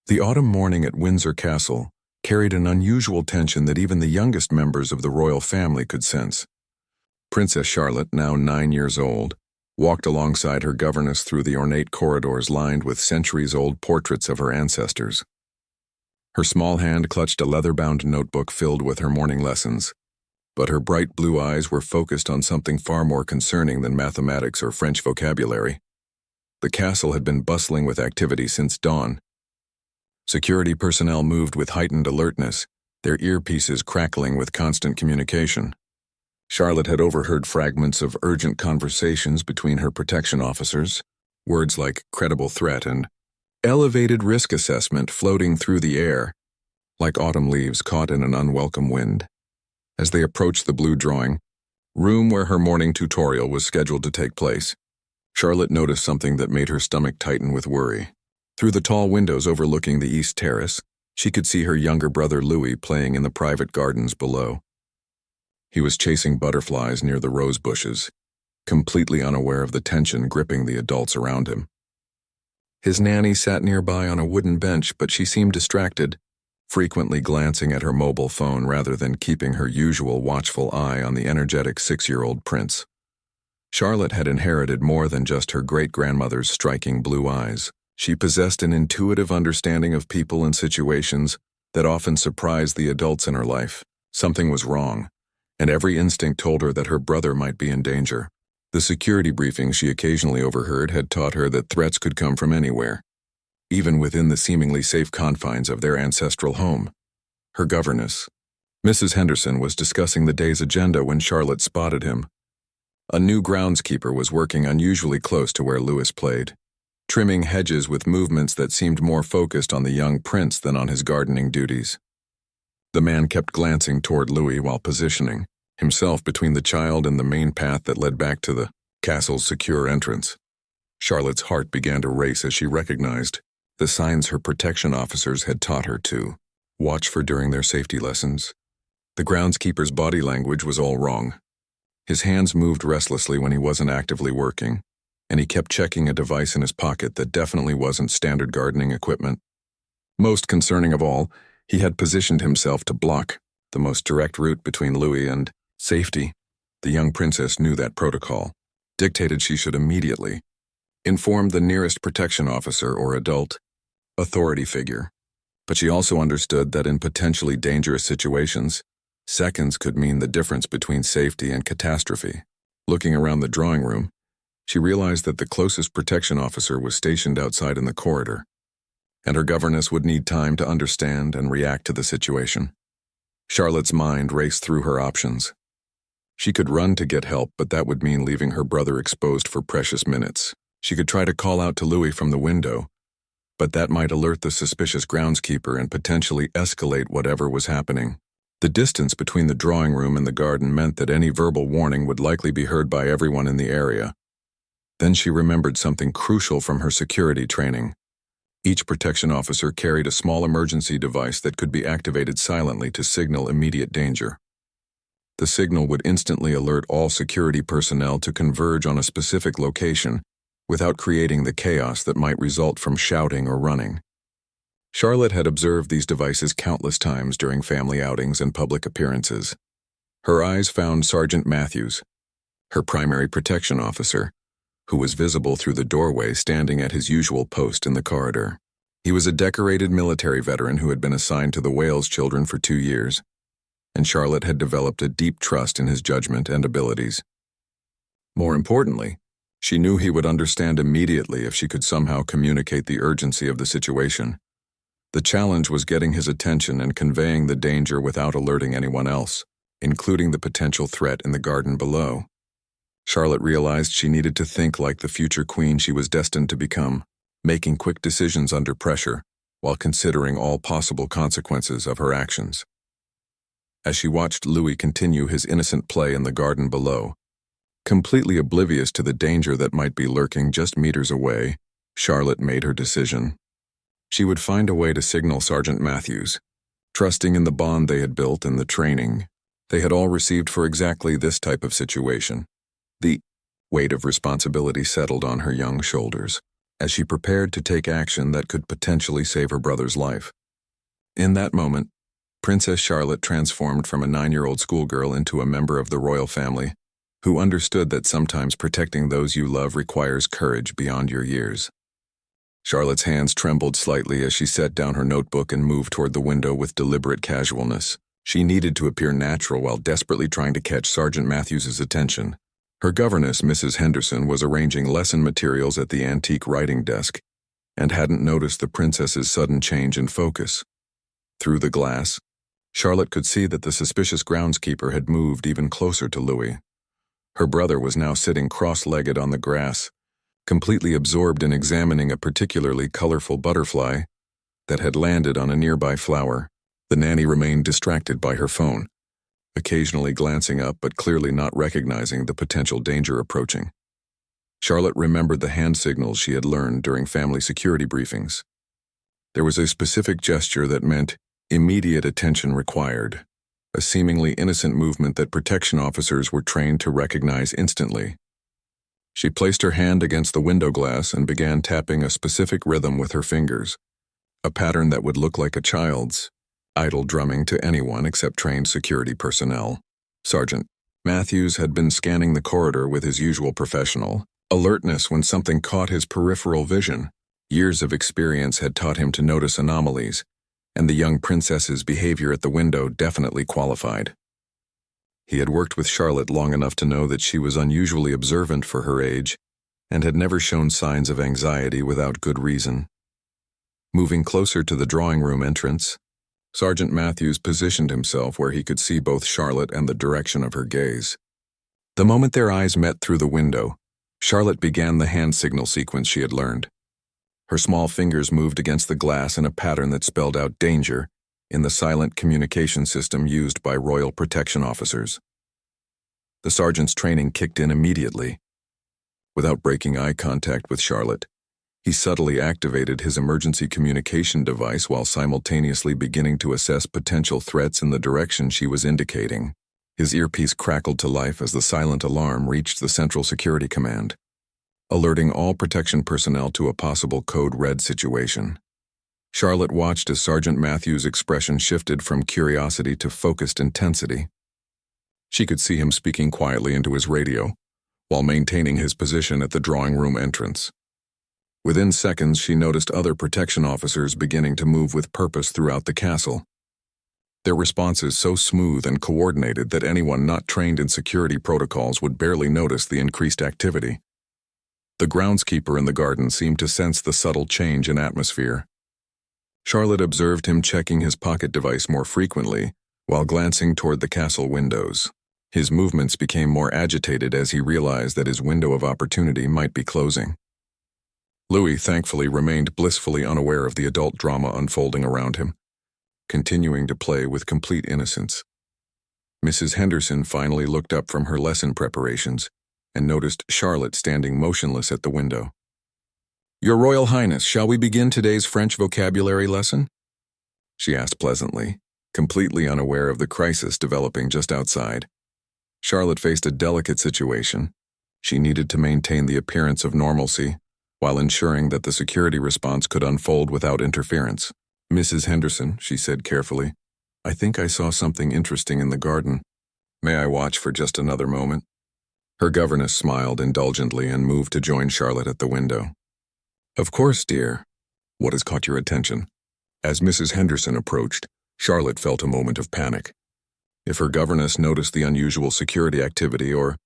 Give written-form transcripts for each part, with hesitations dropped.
The autumn morning at Windsor Castle carried an unusual tension that even the youngest members of the royal family could sense. Princess Charlotte, now 9 years old, walked alongside her governess through the ornate corridors lined with centuries-old portraits of her ancestors. Her small hand clutched a leather-bound notebook filled with her morning lessons, but her bright blue eyes were focused on something far more concerning than mathematics or French vocabulary. The castle had been bustling with activity since dawn. Security personnel moved with heightened alertness, their earpieces crackling with constant communication. Charlotte had overheard fragments of urgent conversations between her protection officers, words like credible threat and elevated risk assessment floating through the air, like autumn leaves caught in an unwelcome wind. As they approached the blue drawing room where her morning tutorial was scheduled to take place, Charlotte noticed something that made her stomach tighten with worry. Through the tall windows overlooking the east terrace, she could see her younger brother Louis playing in the private gardens below. He was chasing butterflies near the rose bushes, completely unaware of the tension gripping the adults around him. His nanny sat nearby on a wooden bench, but she seemed distracted, frequently glancing at her mobile phone rather than keeping her usual watchful eye on the energetic 6-year-old prince. Charlotte had inherited more than just her great-grandmother's striking blue eyes. She possessed an intuitive understanding of people and situations that often surprised the adults in her life. Something was wrong, and every instinct told her that her brother might be in danger. The security briefings she occasionally overheard had taught her that threats could come from anywhere, even within the seemingly safe confines of their ancestral home. Her governess, Mrs. Henderson, was discussing the day's agenda when Charlotte spotted him. A new groundskeeper was working unusually close to where Louis played, trimming hedges with movements that seemed more focused on the young prince than on his gardening duties. The man kept glancing toward Louis while positioning himself between the child and the main path that led back to the castle's secure entrance. Charlotte's heart began to race as she recognized the signs her protection officers had taught her to watch for during their safety lessons. The groundskeeper's body language was all wrong. His hands moved restlessly when he wasn't actively working, and he kept checking a device in his pocket that definitely wasn't standard gardening equipment. Most concerning of all, he had positioned himself to block the most direct route between Louis and safety. The young princess knew that protocol dictated she should immediately inform the nearest protection officer or adult authority figure, but she also understood that in potentially dangerous situations, seconds could mean the difference between safety and catastrophe. Looking around the drawing room, she realized that the closest protection officer was stationed outside in the corridor, and her governess would need time to understand and react to the situation. Charlotte's mind raced through her options. She could run to get help, but that would mean leaving her brother exposed for precious minutes. She could try to call out to Louis from the window, but that might alert the suspicious groundskeeper and potentially escalate whatever was happening. The distance between the drawing room and the garden meant that any verbal warning would likely be heard by everyone in the area. Then she remembered something crucial from her security training. Each protection officer carried a small emergency device that could be activated silently to signal immediate danger. The signal would instantly alert all security personnel to converge on a specific location without creating the chaos that might result from shouting or running. Charlotte had observed these devices countless times during family outings and public appearances. Her eyes found Sergeant Matthews, her primary protection officer, who was visible through the doorway standing at his usual post in the corridor. He was a decorated military veteran who had been assigned to the Wales children for 2 years, and Charlotte had developed a deep trust in his judgment and abilities. More importantly, she knew he would understand immediately if she could somehow communicate the urgency of the situation. The challenge was getting his attention and conveying the danger without alerting anyone else, including the potential threat in the garden below. Charlotte realized she needed to think like the future queen she was destined to become, making quick decisions under pressure while considering all possible consequences of her actions. As she watched Louis continue his innocent play in the garden below, completely oblivious to the danger that might be lurking just meters away, Charlotte made her decision. She would find a way to signal Sergeant Matthews, trusting in the bond they had built and the training they had all received for exactly this type of situation. The weight of responsibility settled on her young shoulders. as she prepared to take action that could potentially save her brother's life. In that moment, Princess Charlotte transformed from a 9-year-old schoolgirl into a member of the royal family, who understood that sometimes protecting those you love requires courage beyond your years. Charlotte's hands trembled slightly as she set down her notebook and moved toward the window with deliberate casualness. She needed to appear natural while desperately trying to catch Sergeant Matthews's attention. Her governess, Mrs. Henderson, was arranging lesson materials at the antique writing desk and hadn't noticed the princess's sudden change in focus. Through the glass, Charlotte could see that the suspicious groundskeeper had moved even closer to Louis. Her brother was now sitting cross-legged on the grass, completely absorbed in examining a particularly colorful butterfly that had landed on a nearby flower. The nanny remained distracted by her phone, occasionally glancing up but clearly not recognizing the potential danger approaching. Charlotte remembered the hand signals she had learned during family security briefings. There was a specific gesture that meant immediate attention required, a seemingly innocent movement that protection officers were trained to recognize instantly. She placed her hand against the window glass and began tapping a specific rhythm with her fingers, a pattern that would look like a child's, idle drumming to anyone except trained security personnel. Sergeant Matthews had been scanning the corridor with his usual professional alertness when something caught his peripheral vision. Years of experience had taught him to notice anomalies, and the young princess's behavior at the window definitely qualified. He had worked with Charlotte long enough to know that she was unusually observant for her age and had never shown signs of anxiety without good reason. Moving closer to the drawing room entrance, Sergeant Matthews positioned himself where he could see both Charlotte and the direction of her gaze. The moment their eyes met through the window, Charlotte began the hand signal sequence she had learned. Her small fingers moved against the glass in a pattern that spelled out danger in the silent communication system used by royal protection officers. The sergeant's training kicked in immediately. Without breaking eye contact with Charlotte, he subtly activated his emergency communication device while simultaneously beginning to assess potential threats in the direction she was indicating. His earpiece crackled to life as the silent alarm reached the Central Security Command, alerting all protection personnel to a possible code red situation. Charlotte watched as Sergeant Matthews' expression shifted from curiosity to focused intensity. She could see him speaking quietly into his radio, while maintaining his position at the drawing room entrance. Within seconds, she noticed other protection officers beginning to move with purpose throughout the castle. Their responses so smooth and coordinated that anyone not trained in security protocols would barely notice the increased activity. The groundskeeper in the garden seemed to sense the subtle change in atmosphere. Charlotte observed him checking his pocket device more frequently while glancing toward the castle windows. His movements became more agitated as he realized that his window of opportunity might be closing. Louis thankfully remained blissfully unaware of the adult drama unfolding around him, continuing to play with complete innocence. Mrs. Henderson finally looked up from her lesson preparations and noticed Charlotte standing motionless at the window. "Your Royal Highness, shall we begin today's French vocabulary lesson?" she asked pleasantly, completely unaware of the crisis developing just outside. Charlotte faced a delicate situation. She needed to maintain the appearance of normalcy while ensuring that the security response could unfold without interference. "Mrs. Henderson," she said carefully, "I think I saw something interesting in the garden. May I watch for just another moment?" Her governess smiled indulgently and moved to join Charlotte at the window. "Of course, dear. What has caught your attention?" As Mrs. Henderson approached, Charlotte felt a moment of panic. If her governess noticed the unusual security activity or,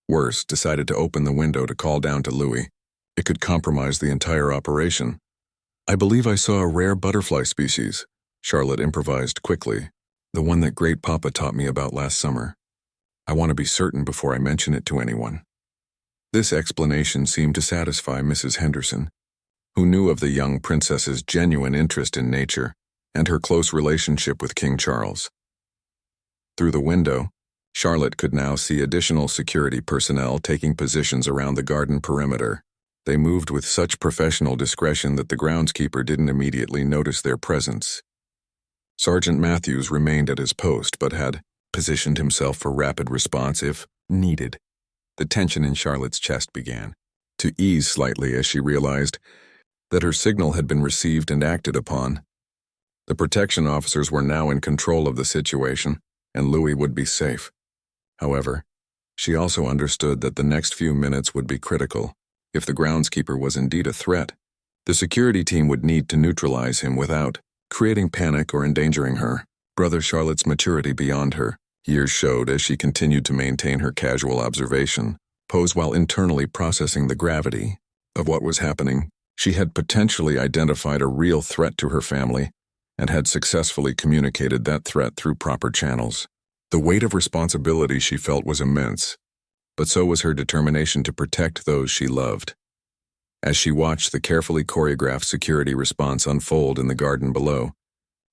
worse, decided to open the window to call down to Louis, it could compromise the entire operation. "I believe I saw a rare butterfly species," Charlotte improvised quickly, "the one that Great Papa taught me about last summer. I want to be certain before I mention it to anyone." This explanation seemed to satisfy Mrs. Henderson, who knew of the young princess's genuine interest in nature and her close relationship with King Charles. Through the window, Charlotte could now see additional security personnel taking positions around the garden perimeter. They moved with such professional discretion that the groundskeeper didn't immediately notice their presence. Sergeant Matthews remained at his post but had positioned himself for rapid response if needed. The tension in Charlotte's chest began to ease slightly as she realized that her signal had been received and acted upon. The protection officers were now in control of the situation, and Louis would be safe. However, she also understood that the next few minutes would be critical. If the groundskeeper was indeed a threat, the security team would need to neutralize him without creating panic or endangering her. Brother Charlotte's maturity beyond her years showed as she continued to maintain her casual observation pose while internally processing the gravity of what was happening. She had potentially identified a real threat to her family and had successfully communicated that threat through proper channels. The weight of responsibility she felt was immense, but so was her determination to protect those she loved. As she watched the carefully choreographed security response unfold in the garden below,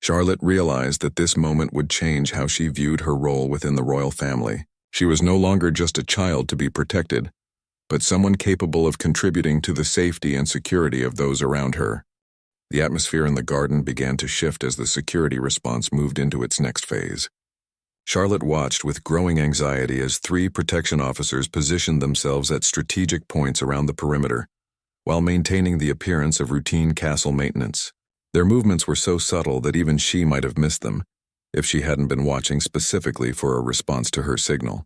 Charlotte realized that this moment would change how she viewed her role within the royal family. She was no longer just a child to be protected, but someone capable of contributing to the safety and security of those around her. The atmosphere in the garden began to shift as the security response moved into its next phase. Charlotte watched with growing anxiety as 3 protection officers positioned themselves at strategic points around the perimeter, while maintaining the appearance of routine castle maintenance. Their movements were so subtle that even she might have missed them, if she hadn't been watching specifically for a response to her signal.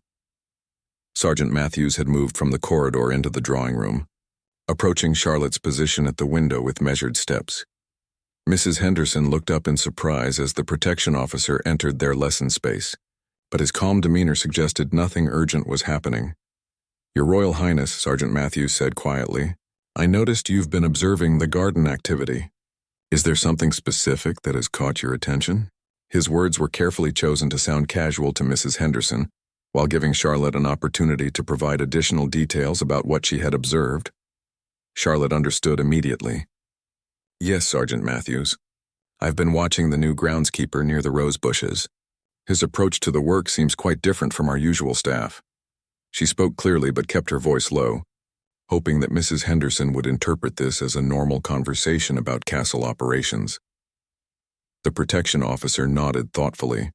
Sergeant Matthews had moved from the corridor into the drawing room, approaching Charlotte's position at the window with measured steps. Mrs. Henderson looked up in surprise as the protection officer entered their lesson space, but his calm demeanor suggested nothing urgent was happening. "Your Royal Highness," Sergeant Matthews said quietly, "I noticed you've been observing the garden activity. Is there something specific that has caught your attention?" His words were carefully chosen to sound casual to Mrs. Henderson, while giving Charlotte an opportunity to provide additional details about what she had observed. Charlotte understood immediately. "Yes, Sergeant Matthews. I've been watching the new groundskeeper near the rose bushes. His approach to the work seems quite different from our usual staff." She spoke clearly but kept her voice low, hoping that Mrs. Henderson would interpret this as a normal conversation about castle operations. The protection officer nodded thoughtfully.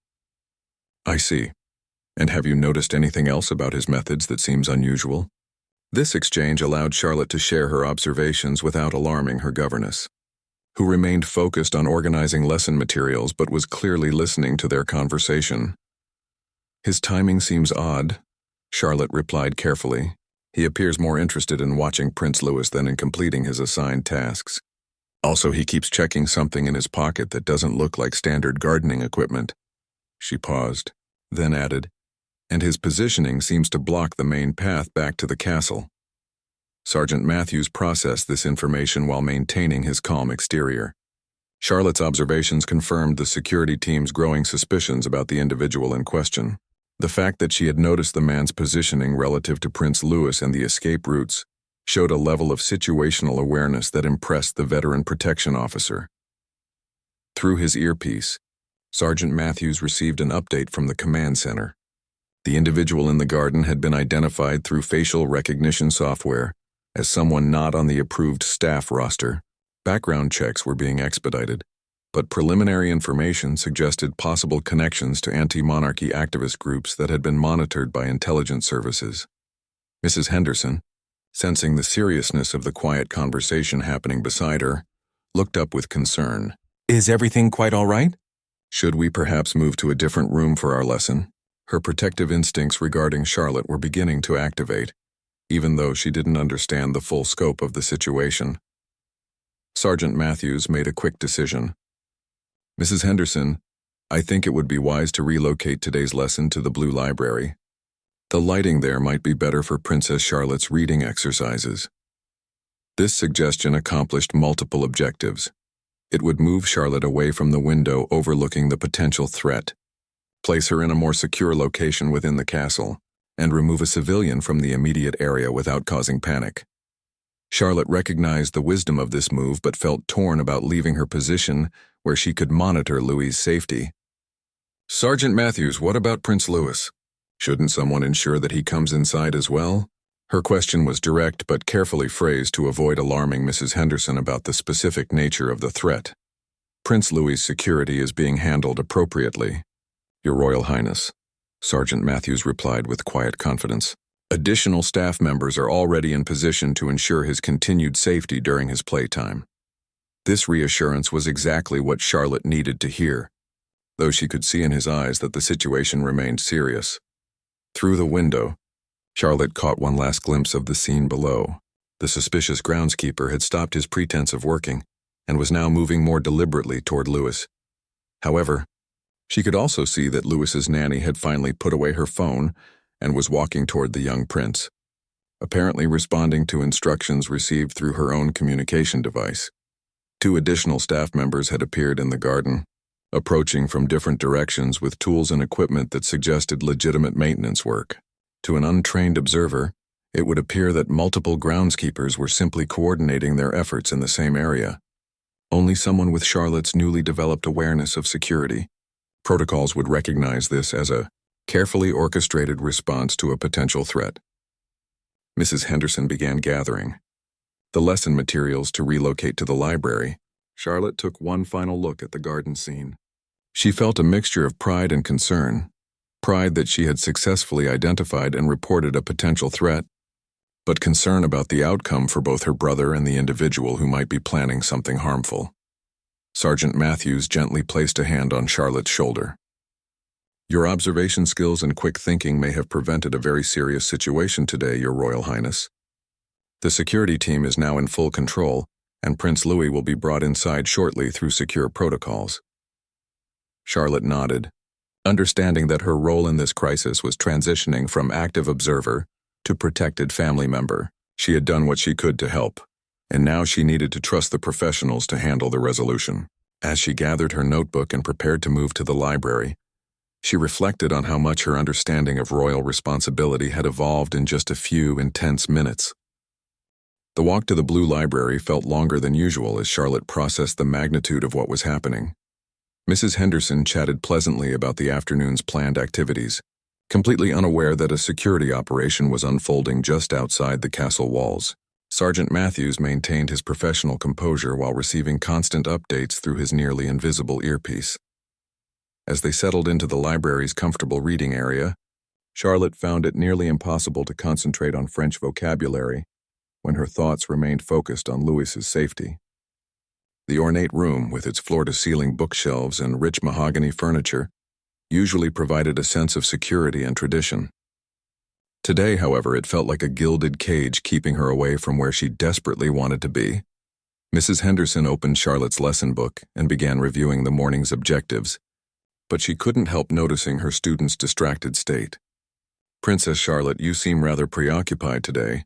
"I see. And have you noticed anything else about his methods that seems unusual?" This exchange allowed Charlotte to share her observations without alarming her governess, who remained focused on organizing lesson materials but was clearly listening to their conversation. "His timing seems odd," Charlotte replied carefully. "He appears more interested in watching Prince Louis than in completing his assigned tasks. Also, he keeps checking something in his pocket that doesn't look like standard gardening equipment." She paused, then added, "And his positioning seems to block the main path back to the castle." Sergeant Matthews processed this information while maintaining his calm exterior. Charlotte's observations confirmed the security team's growing suspicions about the individual in question. The fact that she had noticed the man's positioning relative to Prince Louis and the escape routes showed a level of situational awareness that impressed the veteran protection officer. Through his earpiece, Sergeant Matthews received an update from the command center. The individual in the garden had been identified through facial recognition software as someone not on the approved staff roster. Background checks were being expedited, but preliminary information suggested possible connections to anti-monarchy activist groups that had been monitored by intelligence services. Mrs. Henderson, sensing the seriousness of the quiet conversation happening beside her, looked up with concern. "Is everything quite all right? Should we perhaps move to a different room for our lesson?" Her protective instincts regarding Charlotte were beginning to activate, even though she didn't understand the full scope of the situation. Sergeant Matthews made a quick decision. "Mrs. Henderson, I think it would be wise to relocate today's lesson to the Blue Library. The lighting there might be better for Princess Charlotte's reading exercises." This suggestion accomplished multiple objectives. It would move Charlotte away from the window overlooking the potential threat, place her in a more secure location within the castle, and remove a civilian from the immediate area without causing panic. Charlotte recognized the wisdom of this move but felt torn about leaving her position where she could monitor Louis's safety. "Sergeant Matthews, what about Prince Louis? Shouldn't someone ensure that he comes inside as well?" Her question was direct but carefully phrased to avoid alarming Mrs. Henderson about the specific nature of the threat. "Prince Louis's security is being handled appropriately, Your Royal Highness," Sergeant Matthews replied with quiet confidence. Additional staff members are already in position to ensure his continued safety during his playtime. This reassurance was exactly what Charlotte needed to hear, though she could see in his eyes that the situation remained serious. Through the window, Charlotte caught one last glimpse of the scene below. The suspicious groundskeeper had stopped his pretense of working and was now moving more deliberately toward Louis. However, she could also see that Louis's nanny had finally put away her phone and was walking toward the young prince, apparently responding to instructions received through her own communication device. 2 additional staff members had appeared in the garden, approaching from different directions with tools and equipment that suggested legitimate maintenance work. To an untrained observer, it would appear that multiple groundskeepers were simply coordinating their efforts in the same area. Only someone with Charlotte's newly developed awareness of security protocols would recognize this as a carefully orchestrated response to a potential threat. Mrs. Henderson began gathering the lesson materials to relocate to the library. Charlotte took one final look at the garden scene. She felt a mixture of pride and concern. Pride that she had successfully identified and reported a potential threat, but concern about the outcome for both her brother and the individual who might be planning something harmful. Sergeant Matthews gently placed a hand on Charlotte's shoulder. "Your observation skills and quick thinking may have prevented a very serious situation today, Your Royal Highness. The security team is now in full control, and Prince Louis will be brought inside shortly through secure protocols." Charlotte nodded, understanding that her role in this crisis was transitioning from active observer to protected family member. She had done what she could to help, and now she needed to trust the professionals to handle the resolution. As she gathered her notebook and prepared to move to the library, she reflected on how much her understanding of royal responsibility had evolved in just a few intense minutes. The walk to the Blue Library felt longer than usual as Charlotte processed the magnitude of what was happening. Mrs. Henderson chatted pleasantly about the afternoon's planned activities, completely unaware that a security operation was unfolding just outside the castle walls. Sergeant Matthews maintained his professional composure while receiving constant updates through his nearly invisible earpiece. As they settled into the library's comfortable reading area, Charlotte found it nearly impossible to concentrate on French vocabulary when her thoughts remained focused on Louis's safety. The ornate room, with its floor-to-ceiling bookshelves and rich mahogany furniture, usually provided a sense of security and tradition. Today, however, it felt like a gilded cage keeping her away from where she desperately wanted to be. Mrs. Henderson opened Charlotte's lesson book and began reviewing the morning's objectives, but she couldn't help noticing her student's distracted state. "Princess Charlotte, you seem rather preoccupied today.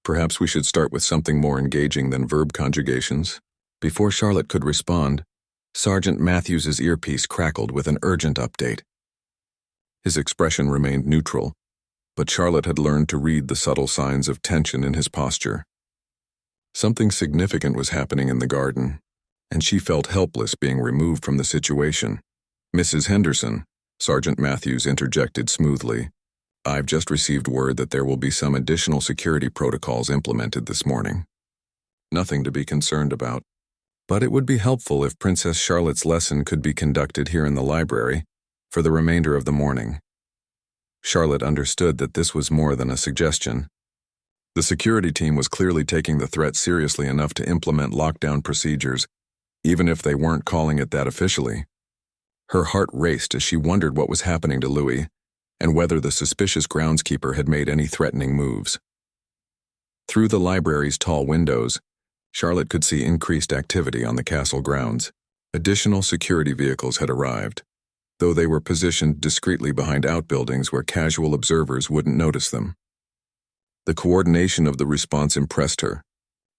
Perhaps we should start with something more engaging than verb conjugations." Before Charlotte could respond, Sergeant Matthews's earpiece crackled with an urgent update. His expression remained neutral, but Charlotte had learned to read the subtle signs of tension in his posture. Something significant was happening in the garden, and she felt helpless being removed from the situation. "Mrs. Henderson," Sergeant Matthews interjected smoothly, "I've just received word that there will be some additional security protocols implemented this morning. Nothing to be concerned about. But it would be helpful if Princess Charlotte's lesson could be conducted here in the library for the remainder of the morning." Charlotte understood that this was more than a suggestion. The security team was clearly taking the threat seriously enough to implement lockdown procedures, even if they weren't calling it that officially. Her heart raced as she wondered what was happening to Louis and whether the suspicious groundskeeper had made any threatening moves. Through the library's tall windows, Charlotte could see increased activity on the castle grounds. Additional security vehicles had arrived, though they were positioned discreetly behind outbuildings where casual observers wouldn't notice them. The coordination of the response impressed her,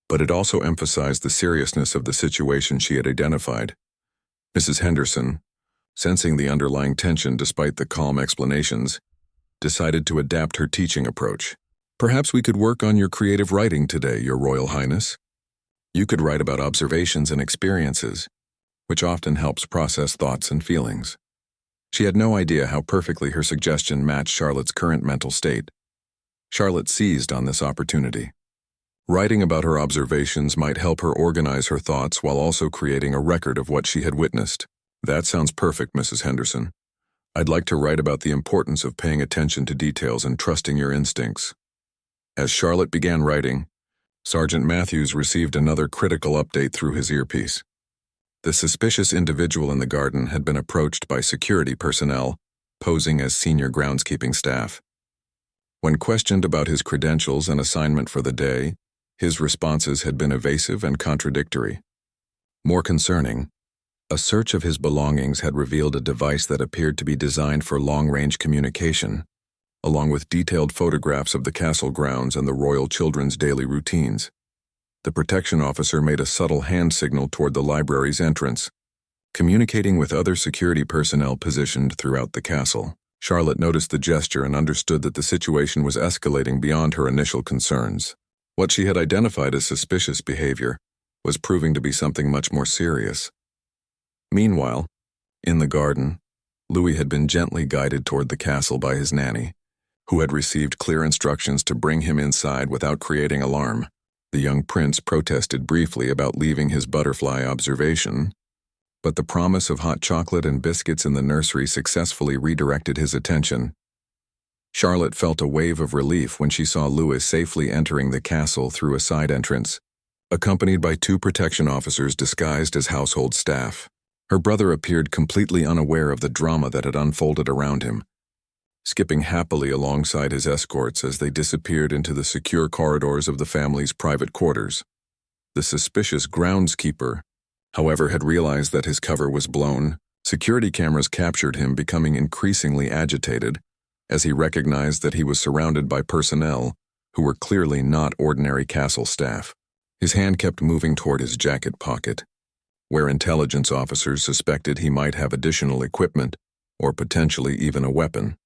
but it also emphasized the seriousness of the situation she had identified. Mrs. Henderson, sensing the underlying tension despite the calm explanations, decided to adapt her teaching approach. "Perhaps we could work on your creative writing today, Your Royal Highness. You could write about observations and experiences, which often helps process thoughts and feelings." She had no idea how perfectly her suggestion matched Charlotte's current mental state. Charlotte seized on this opportunity. Writing about her observations might help her organize her thoughts while also creating a record of what she had witnessed. "That sounds perfect, Mrs. Henderson. I'd like to write about the importance of paying attention to details and trusting your instincts." As Charlotte began writing, Sergeant Matthews received another critical update through his earpiece. The suspicious individual in the garden had been approached by security personnel, posing as senior groundskeeping staff. When questioned about his credentials and assignment for the day, his responses had been evasive and contradictory. More concerning, a search of his belongings had revealed a device that appeared to be designed for long-range communication, along with detailed photographs of the castle grounds and the royal children's daily routines. The protection officer made a subtle hand signal toward the library's entrance, communicating with other security personnel positioned throughout the castle. Charlotte noticed the gesture and understood that the situation was escalating beyond her initial concerns. What she had identified as suspicious behavior was proving to be something much more serious. Meanwhile, in the garden, Louis had been gently guided toward the castle by his nanny, who had received clear instructions to bring him inside without creating alarm. The young prince protested briefly about leaving his butterfly observation, but the promise of hot chocolate and biscuits in the nursery successfully redirected his attention. Charlotte felt a wave of relief when she saw Louis safely entering the castle through a side entrance, accompanied by 2 protection officers disguised as household staff. Her brother appeared completely unaware of the drama that had unfolded around him, skipping happily alongside his escorts as they disappeared into the secure corridors of the family's private quarters. The suspicious groundskeeper, however, had realized that his cover was blown. Security cameras captured him becoming increasingly agitated as he recognized that he was surrounded by personnel who were clearly not ordinary castle staff. His hand kept moving toward his jacket pocket, where intelligence officers suspected he might have additional equipment or potentially even a weapon.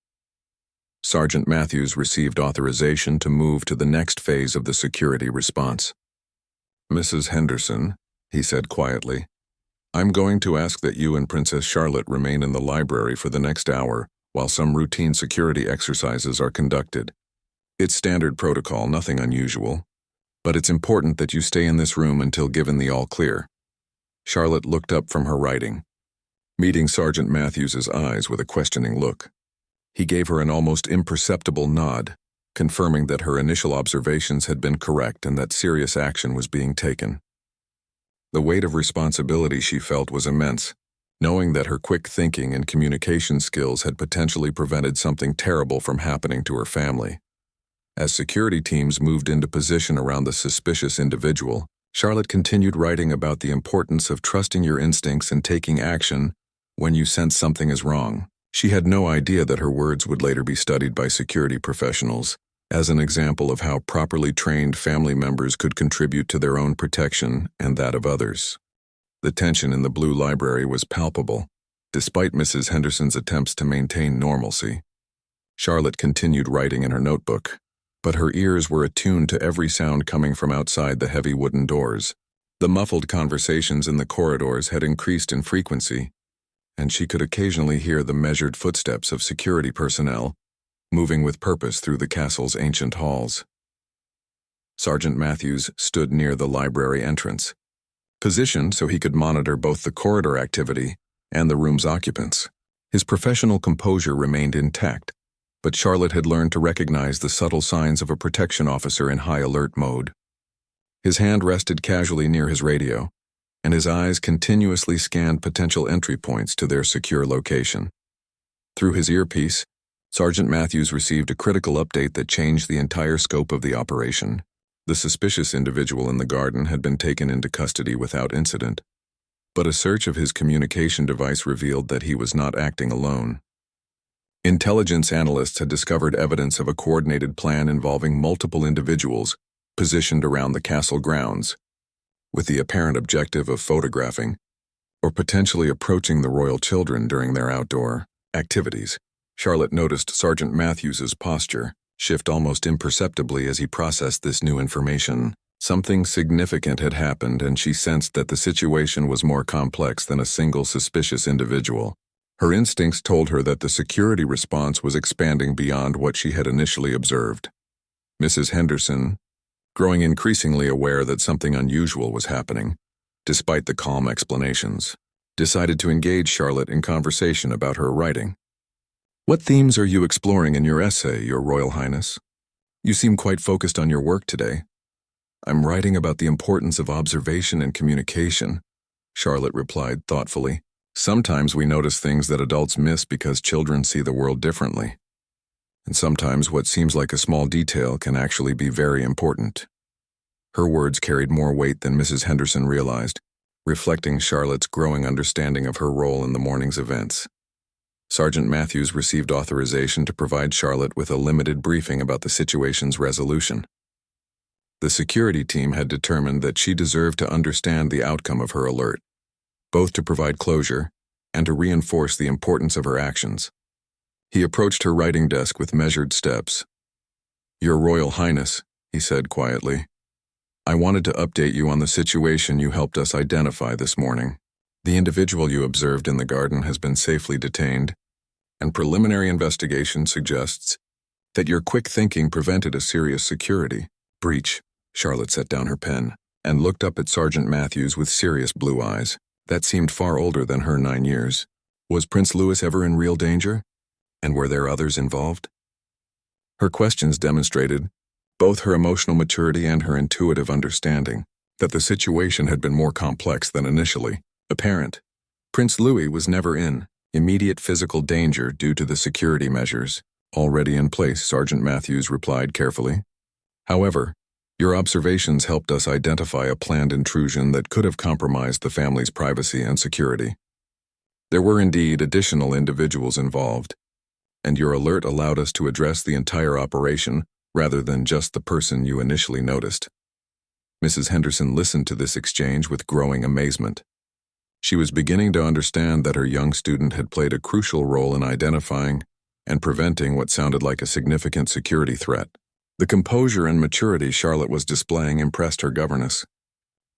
Sergeant Matthews received authorization to move to the next phase of the security response. "Mrs. Henderson," he said quietly, "I'm going to ask that you and Princess Charlotte remain in the library for the next hour while some routine security exercises are conducted. It's standard protocol, nothing unusual, but it's important that you stay in this room until given the all-clear." Charlotte looked up from her writing, meeting Sergeant Matthews's eyes with a questioning look. He gave her an almost imperceptible nod, confirming that her initial observations had been correct and that serious action was being taken. The weight of responsibility she felt was immense, knowing that her quick thinking and communication skills had potentially prevented something terrible from happening to her family. As security teams moved into position around the suspicious individual, Charlotte continued writing about the importance of trusting your instincts and taking action when you sense something is wrong. She had no idea that her words would later be studied by security professionals as an example of how properly trained family members could contribute to their own protection and that of others. The tension in the Blue Library was palpable, despite Mrs. Henderson's attempts to maintain normalcy. Charlotte continued writing in her notebook, but her ears were attuned to every sound coming from outside the heavy wooden doors. The muffled conversations in the corridors had increased in frequency, and she could occasionally hear the measured footsteps of security personnel moving with purpose through the castle's ancient halls. Sergeant Matthews stood near the library entrance, positioned so he could monitor both the corridor activity and the room's occupants. His professional composure remained intact, but Charlotte had learned to recognize the subtle signs of a protection officer in high alert mode. His hand rested casually near his radio, and his eyes continuously scanned potential entry points to their secure location. Through his earpiece, Sergeant Matthews received a critical update that changed the entire scope of the operation. The suspicious individual in the garden had been taken into custody without incident, but a search of his communication device revealed that he was not acting alone. Intelligence analysts had discovered evidence of a coordinated plan involving multiple individuals positioned around the castle grounds, with the apparent objective of photographing or potentially approaching the royal children during their outdoor activities. Charlotte noticed Sergeant Matthews's posture shift almost imperceptibly as he processed this new information. Something significant had happened, and she sensed that the situation was more complex than a single suspicious individual. Her instincts told her that the security response was expanding beyond what she had initially observed. Mrs. Henderson, growing increasingly aware that something unusual was happening, despite the calm explanations, decided to engage Charlotte in conversation about her writing. "What themes are you exploring in your essay, Your Royal Highness?" You seem quite focused on your work today. I'm writing about the importance of observation and communication, Charlotte replied thoughtfully. Sometimes we notice things that adults miss because children see the world differently. And sometimes what seems like a small detail can actually be very important. Her words carried more weight than Mrs. Henderson realized, reflecting Charlotte's growing understanding of her role in the morning's events. Sergeant Matthews received authorization to provide Charlotte with a limited briefing about the situation's resolution. The security team had determined that she deserved to understand the outcome of her alert, both to provide closure and to reinforce the importance of her actions. He approached her writing desk with measured steps. "Your Royal Highness," he said quietly, "I wanted to update you on the situation you helped us identify this morning. The individual you observed in the garden has been safely detained, and preliminary investigation suggests that your quick thinking prevented a serious security breach." Charlotte set down her pen and looked up at Sergeant Matthews with serious blue eyes that seemed far older than her 9 years. "Was Prince Louis ever in real danger? And were there others involved?" Her questions demonstrated both her emotional maturity and her intuitive understanding that the situation had been more complex than initially apparent. Prince Louis was never in immediate physical danger due to the security measures already in place, Sergeant Matthews replied carefully. "However, your observations helped us identify a planned intrusion that could have compromised the family's privacy and security. There were indeed additional individuals involved, and your alert allowed us to address the entire operation rather than just the person you initially noticed." Mrs. Henderson listened to this exchange with growing amazement. She was beginning to understand that her young student had played a crucial role in identifying and preventing what sounded like a significant security threat. The composure and maturity Charlotte was displaying impressed her governess,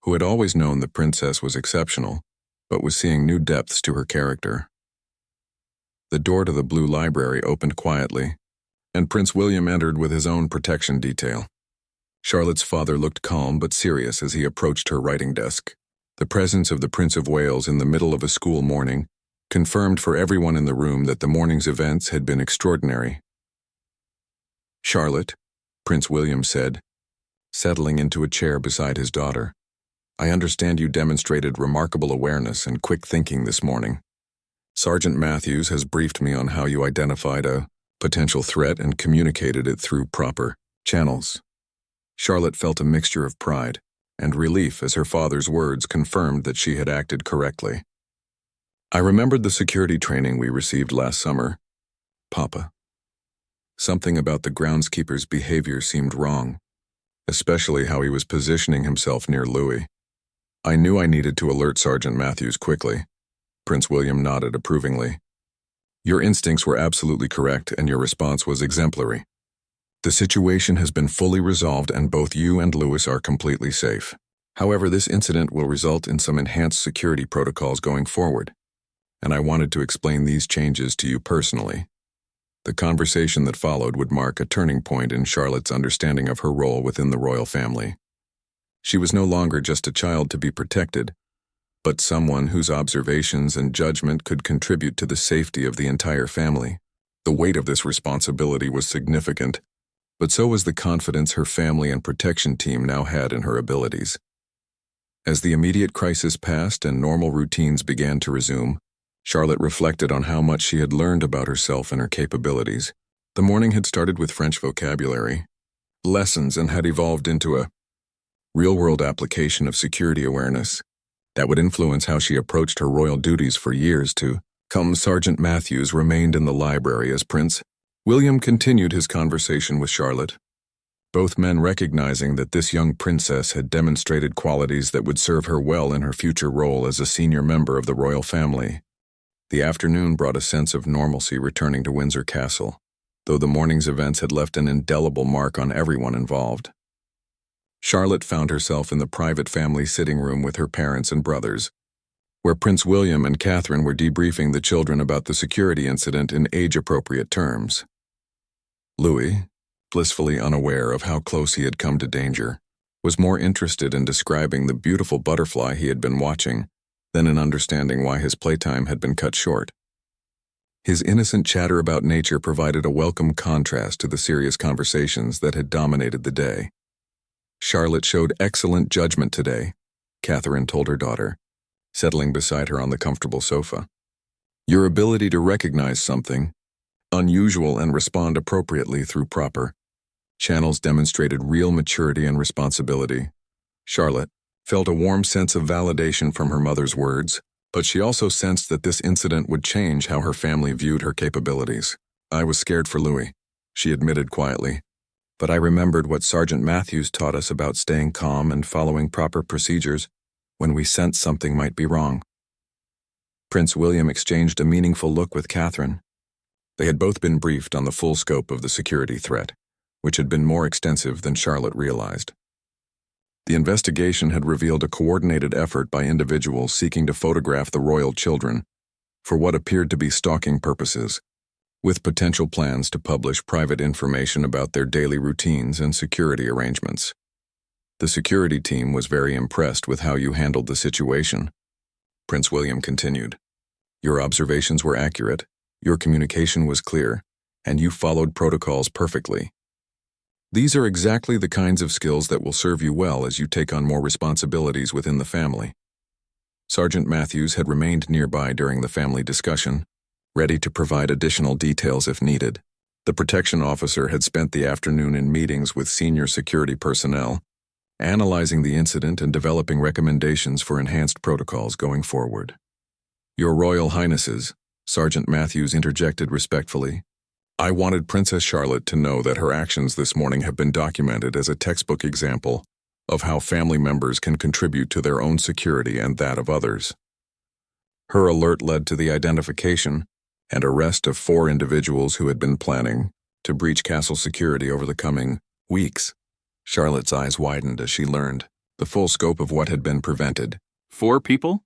who had always known the princess was exceptional, but was seeing new depths to her character. The door to the Blue Library opened quietly, and Prince William entered with his own protection detail. Charlotte's father looked calm but serious as he approached her writing desk. The presence of the Prince of Wales in the middle of a school morning confirmed for everyone in the room that the morning's events had been extraordinary. "Charlotte," Prince William said, settling into a chair beside his daughter, "I understand you demonstrated remarkable awareness and quick thinking this morning. Sergeant Matthews has briefed me on how you identified a potential threat and communicated it through proper channels." Charlotte felt a mixture of pride and relief as her father's words confirmed that she had acted correctly. "I remembered the security training we received last summer, Papa. Something about the groundskeeper's behavior seemed wrong, especially how he was positioning himself near Louis. I knew I needed to alert Sergeant Matthews quickly." Prince William nodded approvingly. "Your instincts were absolutely correct, and your response was exemplary. The situation has been fully resolved and both you and Louis are completely safe. However, this incident will result in some enhanced security protocols going forward, and I wanted to explain these changes to you personally." The conversation that followed would mark a turning point in Charlotte's understanding of her role within the royal family. She was no longer just a child to be protected, but someone whose observations and judgment could contribute to the safety of the entire family. The weight of this responsibility was significant, but so was the confidence her family and protection team now had in her abilities. As the immediate crisis passed and normal routines began to resume, Charlotte reflected on how much she had learned about herself and her capabilities. The morning had started with French vocabulary lessons and had evolved into a real-world application of security awareness that would influence how she approached her royal duties for years to come. Sergeant Matthews remained in the library as Prince William continued his conversation with Charlotte, both men recognizing that this young princess had demonstrated qualities that would serve her well in her future role as a senior member of the royal family. The afternoon brought a sense of normalcy returning to Windsor Castle, though the morning's events had left an indelible mark on everyone involved. Charlotte found herself in the private family sitting room with her parents and brothers, where Prince William and Catherine were debriefing the children about the security incident in age-appropriate terms. Louis, blissfully unaware of how close he had come to danger, was more interested in describing the beautiful butterfly he had been watching than in understanding why his playtime had been cut short. His innocent chatter about nature provided a welcome contrast to the serious conversations that had dominated the day. "Charlotte showed excellent judgment today," Catherine told her daughter, settling beside her on the comfortable sofa. "Your ability to recognize something unusual and respond appropriately through proper channels demonstrated real maturity and responsibility." Charlotte felt a warm sense of validation from her mother's words, but she also sensed that this incident would change how her family viewed her capabilities. "I was scared for Louis," she admitted quietly, "but I remembered what Sergeant Matthews taught us about staying calm and following proper procedures when we sensed something might be wrong." Prince William exchanged a meaningful look with Catherine. They had both been briefed on the full scope of the security threat, which had been more extensive than Charlotte realized. The investigation had revealed a coordinated effort by individuals seeking to photograph the royal children for what appeared to be stalking purposes, with potential plans to publish private information about their daily routines and security arrangements. "The security team was very impressed with how you handled the situation," Prince William continued. "Your observations were accurate, your communication was clear, and you followed protocols perfectly. These are exactly the kinds of skills that will serve you well as you take on more responsibilities within the family." Sergeant Matthews had remained nearby during the family discussion, ready to provide additional details if needed. The protection officer had spent the afternoon in meetings with senior security personnel, analyzing the incident and developing recommendations for enhanced protocols going forward. "Your Royal Highnesses," Sergeant Matthews interjected respectfully, "I wanted Princess Charlotte to know that her actions this morning have been documented as a textbook example of how family members can contribute to their own security and that of others." Her alert led to the identification and arrest of 4 individuals who had been planning to breach castle security over the coming weeks. Charlotte's eyes widened as she learned the full scope of what had been prevented. 4 people?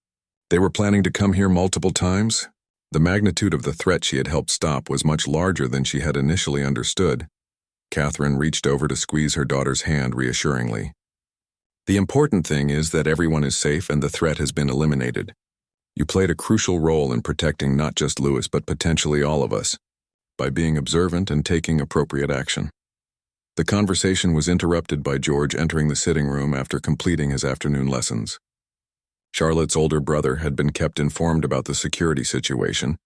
They were planning to come here multiple times? The magnitude of the threat she had helped stop was much larger than she had initially understood. Catherine reached over to squeeze her daughter's hand reassuringly. "The important thing is that everyone is safe and the threat has been eliminated. You played a crucial role in protecting not just Louis but potentially all of us, by being observant and taking appropriate action." The conversation was interrupted by George entering the sitting room after completing his afternoon lessons. Charlotte's older brother had been kept informed about the security situation,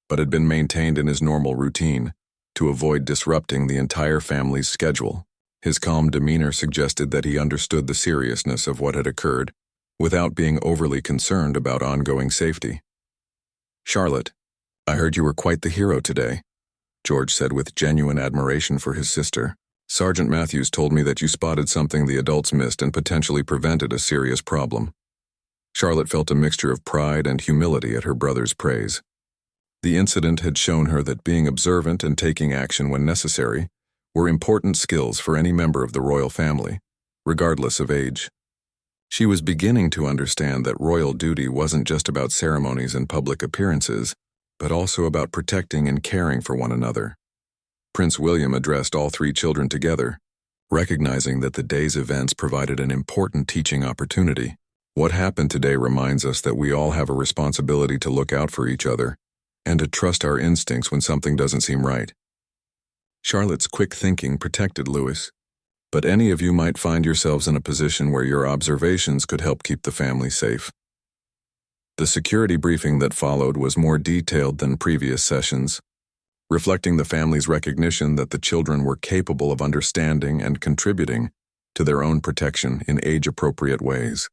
but had been maintained in his normal routine to avoid disrupting the entire family's schedule. His calm demeanor suggested that he understood the seriousness of what had occurred, without being overly concerned about ongoing safety. "Charlotte, I heard you were quite the hero today," George said with genuine admiration for his sister. "Sergeant Matthews told me that you spotted something the adults missed and potentially prevented a serious problem." Charlotte felt a mixture of pride and humility at her brother's praise. The incident had shown her that being observant and taking action when necessary were important skills for any member of the royal family, regardless of age. She was beginning to understand that royal duty wasn't just about ceremonies and public appearances, but also about protecting and caring for one another. Prince William addressed all 3 children together, recognizing that the day's events provided an important teaching opportunity. "What happened today reminds us that we all have a responsibility to look out for each other and to trust our instincts when something doesn't seem right." Charlotte's quick thinking protected Louis, but any of you might find yourselves in a position where your observations could help keep the family safe. The security briefing that followed was more detailed than previous sessions, reflecting the family's recognition that the children were capable of understanding and contributing to their own protection in age-appropriate ways.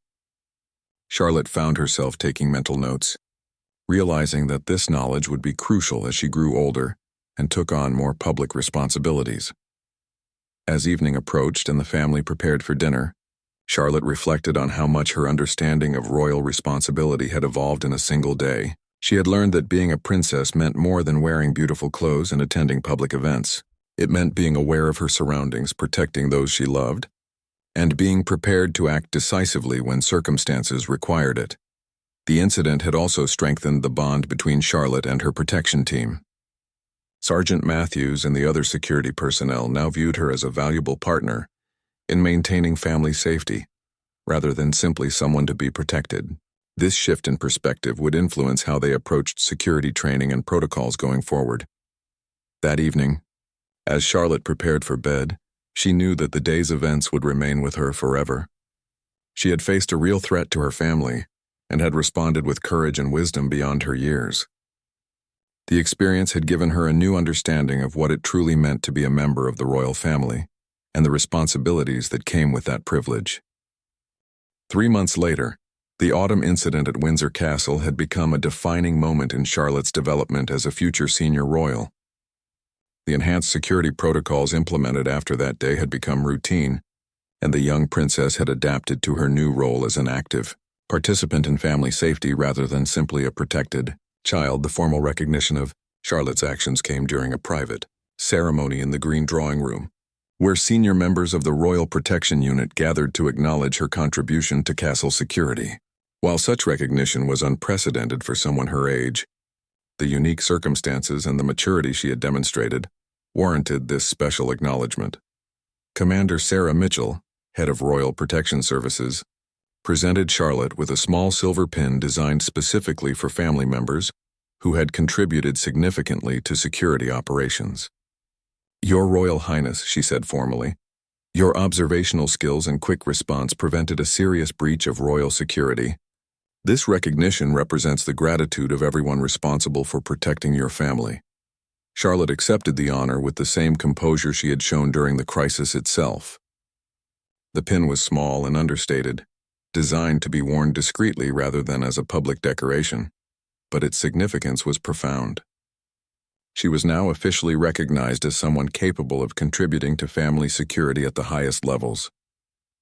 Charlotte found herself taking mental notes, realizing that this knowledge would be crucial as she grew older and took on more public responsibilities. As evening approached and the family prepared for dinner, Charlotte reflected on how much her understanding of royal responsibility had evolved in a single day. She had learned that being a princess meant more than wearing beautiful clothes and attending public events. It meant being aware of her surroundings, protecting those she loved, and being prepared to act decisively when circumstances required it. The incident had also strengthened the bond between Charlotte and her protection team. Sergeant Matthews and the other security personnel now viewed her as a valuable partner in maintaining family safety, rather than simply someone to be protected. This shift in perspective would influence how they approached security training and protocols going forward. That evening, as Charlotte prepared for bed, she knew that the day's events would remain with her forever. She had faced a real threat to her family and had responded with courage and wisdom beyond her years. The experience had given her a new understanding of what it truly meant to be a member of the royal family and the responsibilities that came with that privilege. 3 months later, the autumn incident at Windsor Castle had become a defining moment in Charlotte's development as a future senior royal. The enhanced security protocols implemented after that day had become routine, and the young princess had adapted to her new role as an active participant in family safety rather than simply a protected child. The formal recognition of Charlotte's actions came during a private ceremony in the Green Drawing Room, where senior members of the Royal Protection Unit gathered to acknowledge her contribution to castle security. While such recognition was unprecedented for someone her age, the unique circumstances and the maturity she had demonstrated warranted this special acknowledgement. Commander Sarah Mitchell, head of Royal Protection Services, presented Charlotte with a small silver pin designed specifically for family members who had contributed significantly to security operations. "Your Royal Highness," she said formally, "your observational skills and quick response prevented a serious breach of royal security. This recognition represents the gratitude of everyone responsible for protecting your family." Charlotte accepted the honor with the same composure she had shown during the crisis itself. The pin was small and understated, designed to be worn discreetly rather than as a public decoration, but its significance was profound. She was now officially recognized as someone capable of contributing to family security at the highest levels.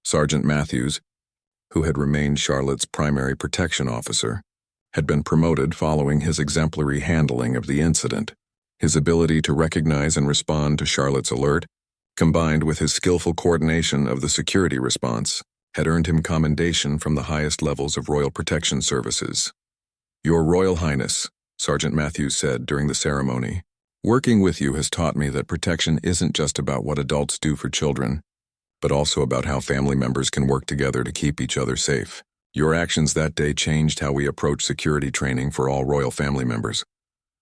Sergeant Matthews, who had remained Charlotte's primary protection officer, had been promoted following his exemplary handling of the incident. His ability to recognize and respond to Charlotte's alert, combined with his skillful coordination of the security response, had earned him commendation from the highest levels of Royal Protection Services. "Your Royal Highness," Sergeant Matthews said during the ceremony, "working with you has taught me that protection isn't just about what adults do for children, but also about how family members can work together to keep each other safe. Your actions that day changed how we approach security training for all royal family members."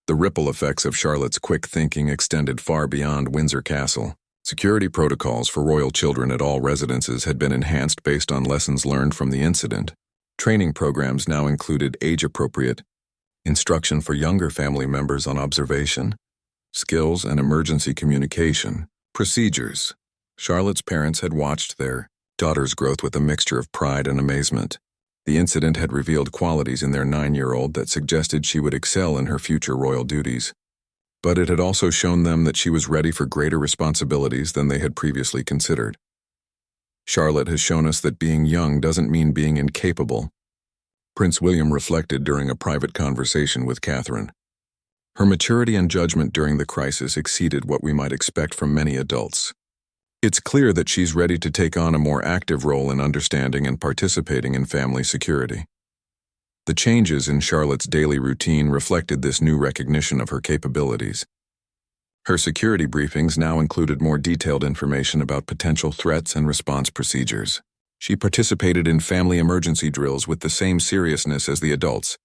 The ripple effects of Charlotte's quick thinking extended far beyond Windsor Castle. Security protocols for royal children at all residences had been enhanced based on lessons learned from the incident. Training programs now included age-appropriate instruction for younger family members on observation, skills, and emergency communication procedures. Charlotte's parents had watched their daughter's growth with a mixture of pride and amazement. The incident had revealed qualities in their 9-year-old that suggested she would excel in her future royal duties. But it had also shown them that she was ready for greater responsibilities than they had previously considered. Charlotte has shown us that being young doesn't mean being incapable, Prince William reflected during a private conversation with Catherine. Her maturity and judgment during the crisis exceeded what we might expect from many adults. It's clear that she's ready to take on a more active role in understanding and participating in family security. The changes in Charlotte's daily routine reflected this new recognition of her capabilities. Her security briefings now included more detailed information about potential threats and response procedures. She participated in family emergency drills with the same seriousness as the adults,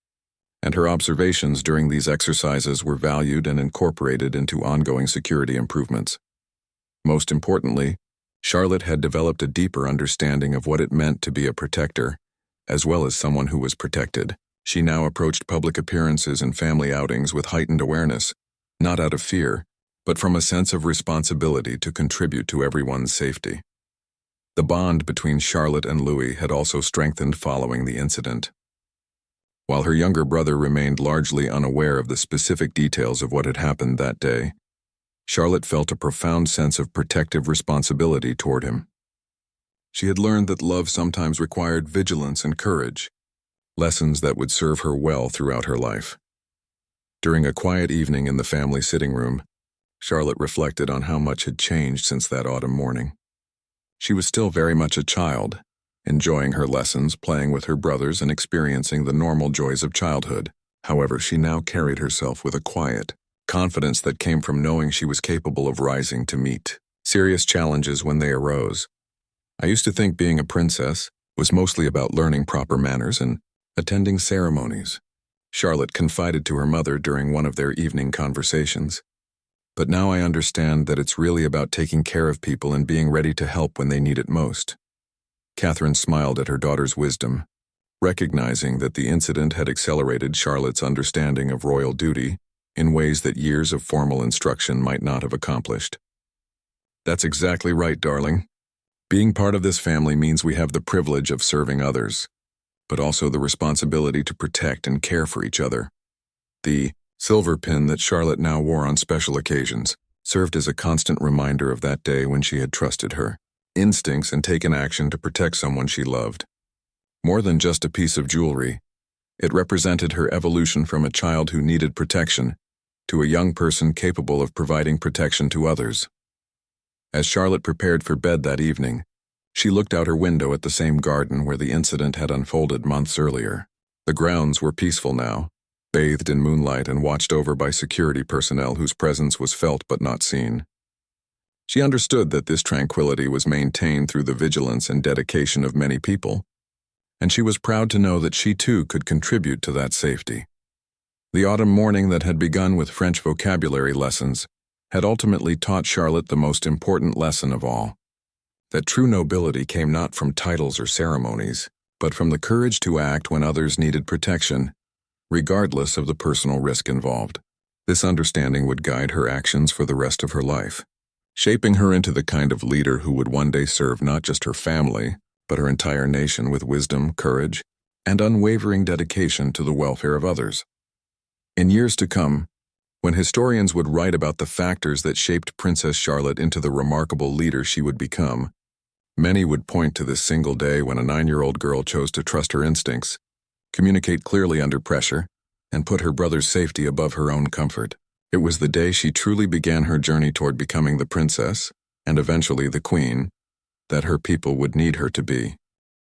and her observations during these exercises were valued and incorporated into ongoing security improvements. Most importantly, Charlotte had developed a deeper understanding of what it meant to be a protector, as well as someone who was protected. She now approached public appearances and family outings with heightened awareness, not out of fear, but from a sense of responsibility to contribute to everyone's safety. The bond between Charlotte and Louis had also strengthened following the incident. While her younger brother remained largely unaware of the specific details of what had happened that day, Charlotte felt a profound sense of protective responsibility toward him. She had learned that love sometimes required vigilance and courage, lessons that would serve her well throughout her life. During a quiet evening in the family sitting room, Charlotte reflected on how much had changed since that autumn morning. She was still very much a child, enjoying her lessons, playing with her brothers, and experiencing the normal joys of childhood. However, she now carried herself with a quiet confidence that came from knowing she was capable of rising to meet serious challenges when they arose. "I used to think being a princess was mostly about learning proper manners and attending ceremonies. Charlotte confided to her mother during one of their evening conversations. But now I understand that it's really about taking care of people and being ready to help when they need it most. Catherine smiled at her daughter's wisdom, recognizing that the incident had accelerated Charlotte's understanding of royal duty in ways that years of formal instruction might not have accomplished. That's exactly right, darling. Being part of this family means we have the privilege of serving others, but also the responsibility to protect and care for each other. The silver pin that Charlotte now wore on special occasions served as a constant reminder of that day when she had trusted her instincts and taken action to protect someone she loved. More than just a piece of jewelry, it represented her evolution from a child who needed protection to a young person capable of providing protection to others. As Charlotte prepared for bed that evening, she looked out her window at the same garden where the incident had unfolded months earlier. The grounds were peaceful now, bathed in moonlight and watched over by security personnel whose presence was felt but not seen. She understood that this tranquility was maintained through the vigilance and dedication of many people, and she was proud to know that she too could contribute to that safety. The autumn morning that had begun with French vocabulary lessons had ultimately taught Charlotte the most important lesson of all, that true nobility came not from titles or ceremonies, but from the courage to act when others needed protection, regardless of the personal risk involved. This understanding would guide her actions for the rest of her life, shaping her into the kind of leader who would one day serve not just her family, but her entire nation with wisdom, courage, and unwavering dedication to the welfare of others. In years to come, when historians would write about the factors that shaped Princess Charlotte into the remarkable leader she would become, many would point to this single day when a 9-year-old girl chose to trust her instincts, communicate clearly under pressure, and put her brother's safety above her own comfort. It was the day she truly began her journey toward becoming the princess, and eventually the queen, that her people would need her to be.